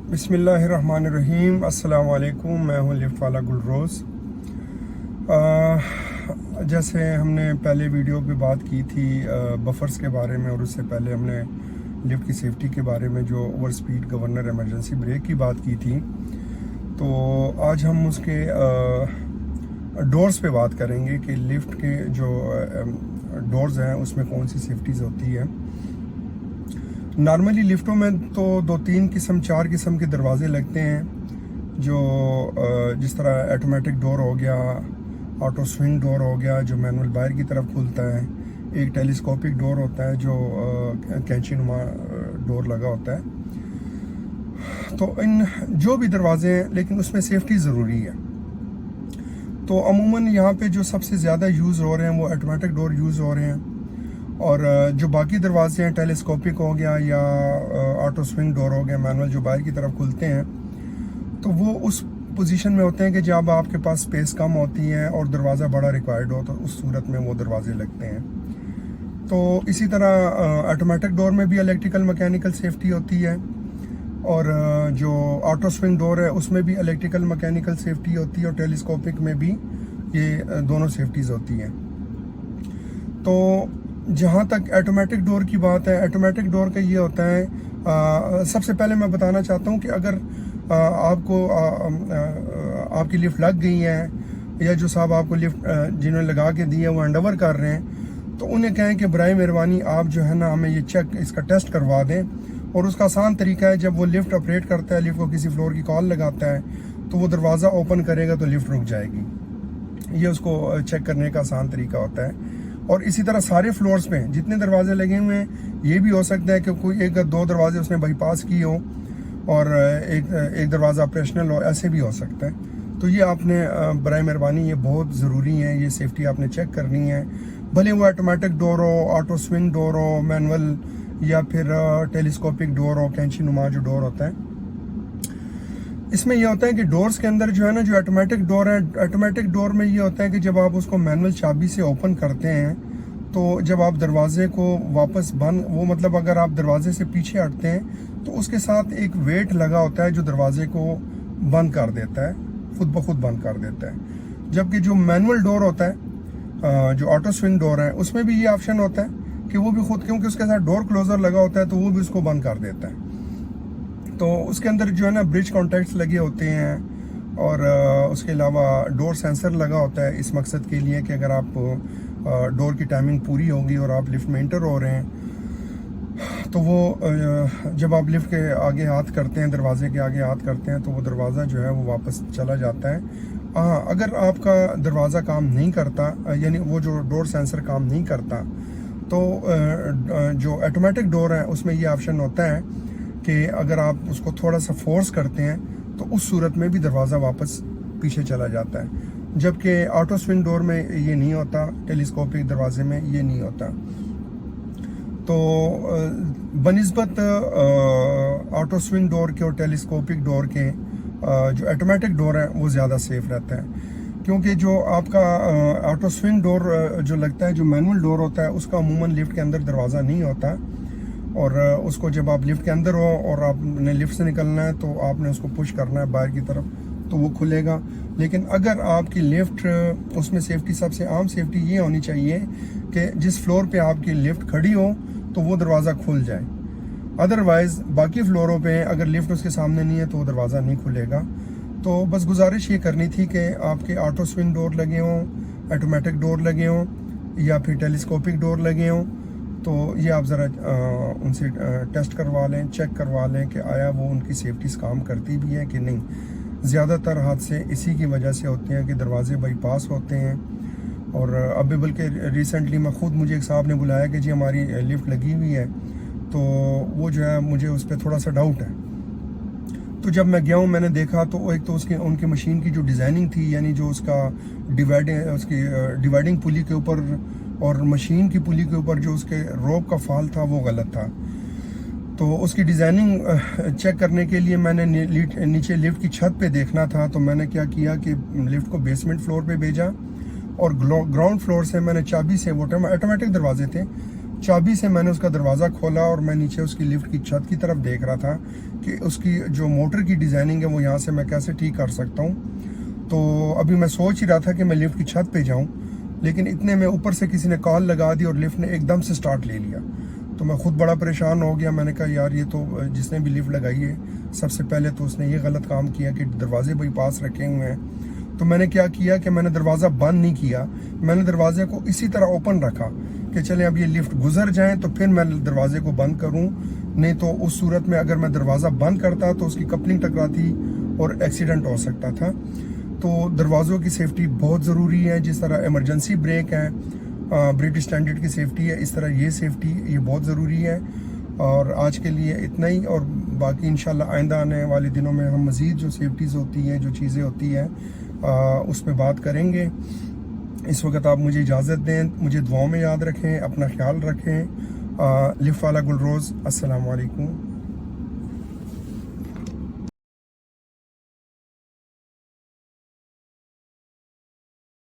बिस्मिल्लाहिर्रहमानिर्रहीम। अस्सलाम वालेकुम। मैं हूँ लिफ्ट वाला गुलरोज़। जैसे हमने पहले वीडियो पे बात की थी बफर्स के बारे में, और उससे पहले हमने लिफ्ट की सेफ्टी के बारे में जो over speed governor emergency brake की बात की थी, तो आज हम उसके डोर्स पे बात करेंगे कि लिफ्ट के जो डोर्स हैं उसमें कौन सी सेफ्टीज़ होती है। नॉर्मली लिफ्टों में तो 2-3 किस्म 4 किस्म के दरवाजे लगते हैं, जो जिस तरह ऑटोमेटिक डोर हो गया, ऑटो स्विंग डोर हो गया जो मैनुअल बाहर की तरफ खुलता है, एक टेलीस्कोपिक डोर होता है जो कैंची नुमा डोर लगा होता है। तो इन जो भी दरवाजे हैं, लेकिन उसमें सेफ्टी ज़रूरी है। तो अमूमन यहाँ पे जो सबसे ज़्यादा यूज़ हो रहे हैं वो ऑटोमेटिक डोर यूज़ हो रहे हैं, और जो बाकी दरवाजे हैं टेलीस्कोपिक हो गया या ऑटो स्विंग डोर हो गया मैनुअल जो बाहर की तरफ खुलते हैं, तो वो उस पोजीशन में होते हैं कि जब आपके पास स्पेस कम होती है और दरवाज़ा बड़ा रिक्वायर्ड हो, तो उस सूरत में वो दरवाजे लगते हैं। तो इसी तरह ऑटोमेटिक डोर में भी इलेक्ट्रिकल मैकेनिकल सेफ्टी होती है, और जो ऑटो स्विंग डोर है उसमें भी इलेक्ट्रिकल मैकेनिकल सेफ्टी होती है, और टेलीस्कोपिक में भी ये दोनों सेफ्टीज़ होती हैं। तो जहाँ तक ऑटोमेटिक डोर की बात है, ऑटोमेटिक डोर का ये होता है, सबसे पहले मैं बताना चाहता हूँ कि अगर आपको आपकी लिफ्ट लग गई है, या जो साहब आपको लिफ्ट जिन्होंने लगा के दी है वो हैंडओवर कर रहे हैं, तो उन्हें कहें कि बराए मेहरबानी आप जो है ना हमें ये चेक इसका टेस्ट करवा दें। और उसका आसान तरीका है, जब वो लिफ्ट ऑपरेट करता है, लिफ्ट को किसी फ्लोर की कॉल लगाता है, तो वो दरवाज़ा ओपन करेगा तो लिफ्ट रुक जाएगी। ये उसको चेक करने का आसान तरीका होता है। और इसी तरह सारे फ्लोर्स पे जितने दरवाजे लगे हुए हैं, ये भी हो सकता है कि कोई एक दो दरवाजे उसने बाईपास किए हो और एक दरवाज़ा ऑपरेशनल हो, ऐसे भी हो सकता है। तो ये आपने बराए मेहरबानी ये बहुत ज़रूरी है, ये सेफ्टी आपने चेक करनी है, भले वो ऑटोमेटिक डोर हो, ऑटो स्विंग डोर हो, मैनुअल या फिर टेलीस्कोपिक डोर हो, कैंची नुमा जो डोर होता है। इसमें यह होता है कि डोर्स के अंदर जो है ना, जो ऑटोमेटिक डोर है, ऑटोमेटिक डोर में ये होता है कि जब आप उसको मैनुअल चाबी से ओपन करते हैं, तो जब आप दरवाजे को वापस बंद, वो मतलब अगर आप दरवाजे से पीछे हटते हैं तो उसके साथ एक वेट लगा होता है जो दरवाजे को बंद कर देता है, खुद ब खुद बंद कर देता है। जबकि जो मैनुअल डोर होता है, जो ऑटो स्विंग डोर है, उसमें भी ये ऑप्शन होता है कि वो भी खुद, क्योंकि उसके साथ डोर क्लोजर लगा होता है, तो वो भी उसको बंद कर देता है। तो उसके अंदर जो है ना ब्रिज कॉन्टैक्ट्स लगे होते हैं, और उसके अलावा डोर सेंसर लगा होता है इस मकसद के लिए कि अगर आप डोर की टाइमिंग पूरी होगी और आप लिफ्ट में एंटर हो रहे हैं, तो वो जब आप लिफ्ट के आगे हाथ करते हैं, दरवाजे के आगे हाथ करते हैं, तो वो दरवाज़ा जो है वो वापस चला जाता है। हाँ, अगर आपका दरवाज़ा काम नहीं करता, यानी वो जो डोर सेंसर काम नहीं करता, तो जो ऑटोमेटिक डोर है उसमें ये ऑप्शन होता है कि अगर आप उसको थोड़ा सा फोर्स करते हैं तो उस सूरत में भी दरवाज़ा वापस पीछे चला जाता है। जबकि ऑटो स्विंग डोर में ये नहीं होता, टेलीस्कोपिक दरवाजे में ये नहीं होता। तो बनिस्बत ऑटो स्विंग डोर के और टेलीस्कोपिक डोर के जो ऑटोमेटिक डोर है वो ज़्यादा सेफ रहता है, क्योंकि जो आपका ऑटो स्विंग डोर जो लगता है, जो मैनुअल डोर होता है, उसका अमूमन लिफ्ट के अंदर दरवाज़ा नहीं होता, और उसको जब आप लिफ्ट के अंदर हो और आपने लिफ्ट से निकलना है तो आपने उसको पुश करना है बाहर की तरफ, तो वो खुलेगा। लेकिन अगर आपकी लिफ्ट, उसमें सेफ्टी, सबसे आम सेफ्टी ये होनी चाहिए कि जिस फ्लोर पे आपकी लिफ्ट खड़ी हो तो वो दरवाज़ा खुल जाए। अदरवाइज़ बाकी फ्लोरों पे अगर लिफ्ट उसके सामने नहीं है तो वो दरवाज़ा नहीं खुलेगा। तो बस गुजारिश ये करनी थी कि आपके ऑटो स्विंग डोर लगे हों, ऑटोमेटिक डोर लगे हों, या फिर टेलीस्कोपिक डोर लगे हों, तो ये आप ज़रा उनसे टेस्ट करवा लें, चेक करवा लें कि आया वो उनकी सेफ्टीज़ काम करती भी है कि नहीं। ज़्यादातर हादसे इसी की वजह से होते हैं कि दरवाजे बाईपास होते हैं। और अभी बल्कि रिसेंटली मैं खुद, मुझे एक साहब ने बुलाया कि जी हमारी लिफ्ट लगी हुई है, तो वो जो है मुझे उस पर थोड़ा सा डाउट है। तो जब मैं गया हूँ, मैंने देखा तो एक तो उसकी उनकी मशीन की जो डिज़ाइनिंग थी, यानी जो उसका डिवाइडिंग पुली के ऊपर और मशीन की पुली के ऊपर जो उसके रोप का फाल था वो गलत था। तो उसकी डिज़ाइनिंग चेक करने के लिए मैंने नीचे लिफ्ट की छत पे देखना था, तो मैंने क्या किया कि लिफ्ट को बेसमेंट फ्लोर पे भेजा, और ग्राउंड फ्लोर से मैंने चाबी से, वो ऑटोमेटिक दरवाजे थे, चाबी से मैंने उसका दरवाज़ा खोला और मैं नीचे उसकी लिफ्ट की छत की तरफ देख रहा था कि उसकी जो मोटर की डिज़ाइनिंग है वो यहाँ से मैं कैसे ठीक कर सकता हूँ। तो अभी मैं सोच ही रहा था कि मैं लिफ्ट की छत पे जाऊँ, लेकिन इतने में ऊपर से किसी ने कॉल लगा दी और लिफ्ट ने एकदम से स्टार्ट ले लिया। तो मैं खुद बड़ा परेशान हो गया। मैंने कहा यार ये तो जिसने भी लिफ्ट लगाई है सबसे पहले तो उसने ये गलत काम किया कि दरवाजे बाई पास रखे हुए हैं। तो मैंने क्या किया कि मैंने दरवाज़ा बंद नहीं किया, मैंने दरवाजे को इसी तरह ओपन रखा कि चले अब ये लिफ्ट गुजर जाएं तो फिर मैं दरवाजे को बंद करूं, नहीं तो उस सूरत में अगर मैं दरवाज़ा बंद करता तो उसकी कपलिंग टकराती और एक्सीडेंट हो सकता था। तो दरवाज़ों की सेफ्टी बहुत ज़रूरी है। जिस तरह इमरजेंसी ब्रेक है, ब्रिटिश स्टैंडर्ड की सेफ्टी है, इस तरह ये सेफ्टी ये बहुत ज़रूरी है। और आज के लिए इतना ही, और बाकी इंशाल्लाह आइंदा आने वाले दिनों में हम मज़ीद जो सेफ्टीज़ होती हैं, जो चीज़ें होती हैं उस पर बात करेंगे। इस वक्त आप मुझे इजाज़त दें, मुझे दुआओं में याद रखें, अपना ख्याल रखें। लिफ्ट वाला गुलरोज़, अस्सलाम वालेकुम।